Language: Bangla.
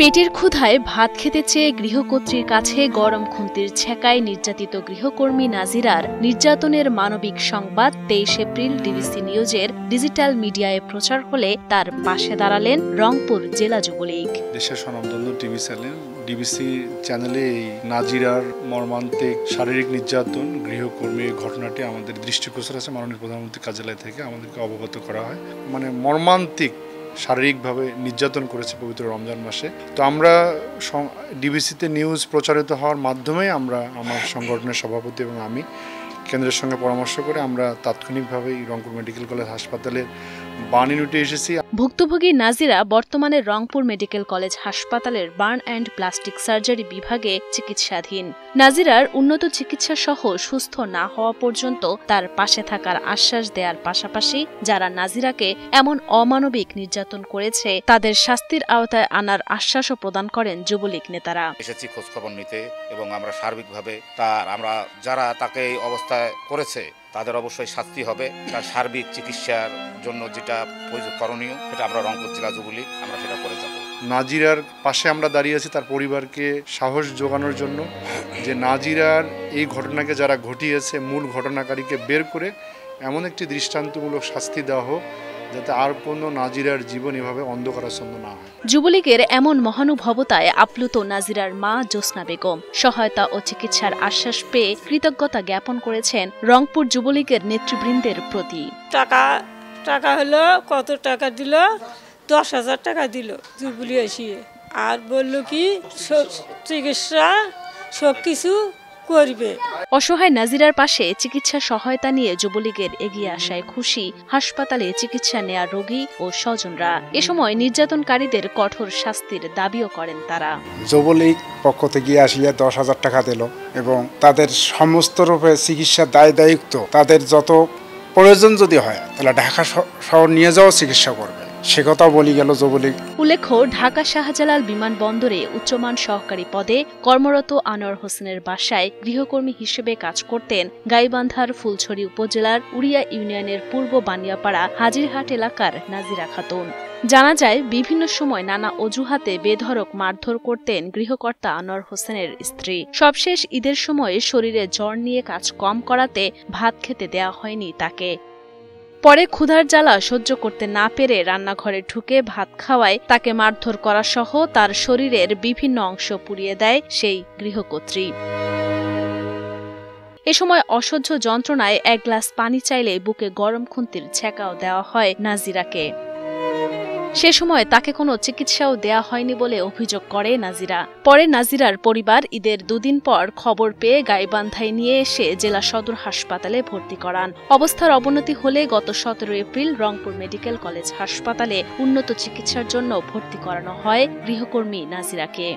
পেটের ক্ষুধায় ভাত খেতে চেয়ে গৃহকর্ত্রীর কাছে গরম খুন্তির ছেঁকায় নির্যাতিত গৃহকর্মী নাজিরার নির্যাতনের মানবিক সংবাদ 23 এপ্রিল ডিবিসি নিউজের ডিজিটাল মিডিয়ায় প্রচার হলে তার পাশে দাঁড়ালেন রংপুর জেলা যুবলীগ। দেশের স্বনামধন্য ডিবিসি চ্যানেলে এই নাজিরার মর্মান্তিক শারীরিক নির্যাতন গৃহকর্মীর ঘটনাটি আমাদের দৃষ্টিগোচর আছে। মাননীয় প্রধানমন্ত্রীর কার্যালয় থেকে আমাদেরকে অবগত করা হয়। মর্মান্তিক শারীরিকভাবে নির্যাতন করেছে পবিত্র রমজান মাসে। তো আমরা ডিবিসিতে নিউজ প্রচারিত হওয়ার মাধ্যমে আমার সংগঠনের সভাপতি এবং আমি কেন্দ্রের সঙ্গে পরামর্শ করে আমরা তাৎক্ষণিকভাবে রংপুর মেডিকেল কলেজ হাসপাতালের বার্ন ইউনিটে এসেছি। ভুক্তভোগী নাজিরা বর্তমানে রংপুর মেডিকেল কলেজ হাসপাতালের বার্ন অ্যান্ড প্লাস্টিক সার্জারি বিভাগে চিকিৎসাধীন। নাজিরার উন্নত চিকিৎসা সহ সুস্থ না হওয়া পর্যন্ত তার পাশে থাকার আশ্বাস দেওয়ার পাশাপাশি যারা নাজিরাকে এমন অমানবিক নির্যাতন করেছে তাদের শাস্তির আওতায় আনার আশ্বাসও প্রদান করেন যুবলীগ নেতারা। এসেছি খোঁজখবর নিতে এবং আমরা সার্বিকভাবে আমরা যারা তাকে এই অবস্থায় করেছে তাদের অবশ্যই শাস্তি হবে। তার সার্বিক চিকিৎসার জন্য যেটা করণীয় সেটা আমরা রংপুর জেলা যুবলীগ আমরা সেটা করে যাব। নাজিরার পাশে আমরা দাঁড়িয়ে আছি তার পরিবারকে সাহস জোগানোর জন্য, যে নাজিরার এই ঘটনাকে যারা ঘটিয়েছে মূল ঘটনাকারীকে বের করে এমন একটি দৃষ্টান্তমূলক শাস্তি দেওয়া হোক যাতে আর কোনো নাজিরার জীবন এভাবে অন্ধকারাচ্ছন্ন না হয়। যুবলীগের এমন মহানুভবতায় আপ্লুত নাজিরার মা জোসনা বেগম সহায়তা ও চিকিৎসার আশ্বাস পেয়ে কৃতজ্ঞতা জ্ঞাপন করেছেন রংপুর যুবলীগের নেতৃবৃন্দের প্রতি। টাকা হলো কত টাকা দিল? 10,000 টাকা দিল যুবলীগ এসিয়ে, আর বলল কি চিকিৎসা সব কিছু করবে। অসহায় নাজিরার পাশে চিকিৎসা সহায়তা নিয়ে যুবলীগের এগিয়ে আসায় খুশি হাসপাতালে চিকিৎসা নেয়া রোগী ও স্বজনরা। এ সময় নির্যাতনকারীদের কঠোর শাস্তির দাবিও করেন তারা। যুবলীগ পক্ষ থেকে আসিয়া 10,000 টাকা দিল এবং তাদের সমস্ত রূপে চিকিৎসার দায়িত্ব তাদের যত প্রয়োজন যদি হয় তাহলে ঢাকা শহর নিয়ে যাওয়া চিকিৎসা করবে, সে কথা বলি গেল যুবলীগ। উল্লেখ্য, ঢাকা শাহজালাল বিমানবন্দরে উচ্চমান সহকারী পদে কর্মরত আনোয়ার হোসেনের বাসায় গৃহকর্মী হিসেবে কাজ করতেন গাইবান্ধার ফুলছড়ি উপজেলার উড়িয়া ইউনিয়নের পূর্ব বানিয়াপাড়া হাজিরহাট এলাকার নাজিরা খাতুন। জানা যায়, বিভিন্ন সময় নানা অজুহাতে বেধড়ক মারধর করতেন গৃহকর্তা আনোয়ার হোসেনের স্ত্রী। সবশেষ ঈদের সময়ে শরীরে জ্বর নিয়ে কাজ কম করাতে ভাত খেতে দেয়া হয়নি তাকে। পরে ক্ষুধার জ্বালা সহ্য করতে না পেরে রান্নাঘরে ঢুকে ভাত খাওয়ায় তাকে মারধর করা সহ তার শরীরের বিভিন্ন অংশ পুড়িয়ে দেয় সেই গৃহকর্ত্রী। এ সময় অসহ্য যন্ত্রণায় এক গ্লাস পানি চাইলে বুকে গরম খুন্তির ছেঁকাও দেওয়া হয় নাজিরাকে। সে সময় তাকে কোনো চিকিৎসাও দেয়া হয়নি বলে অভিযোগ করে নাজিরা। পরে নাজিরার পরিবার ঈদের 2 দিন পর খবর পেয়ে গাইবান্ধায় নিয়ে এসে জেলা সদর হাসপাতালে ভর্তি করান। অবস্থার অবনতি হলে গত 17 এপ্রিল রংপুর মেডিকেল কলেজ হাসপাতালে উন্নত চিকিৎসার জন্য ভর্তি করানো হয় গৃহকর্মী নাজিরাকে।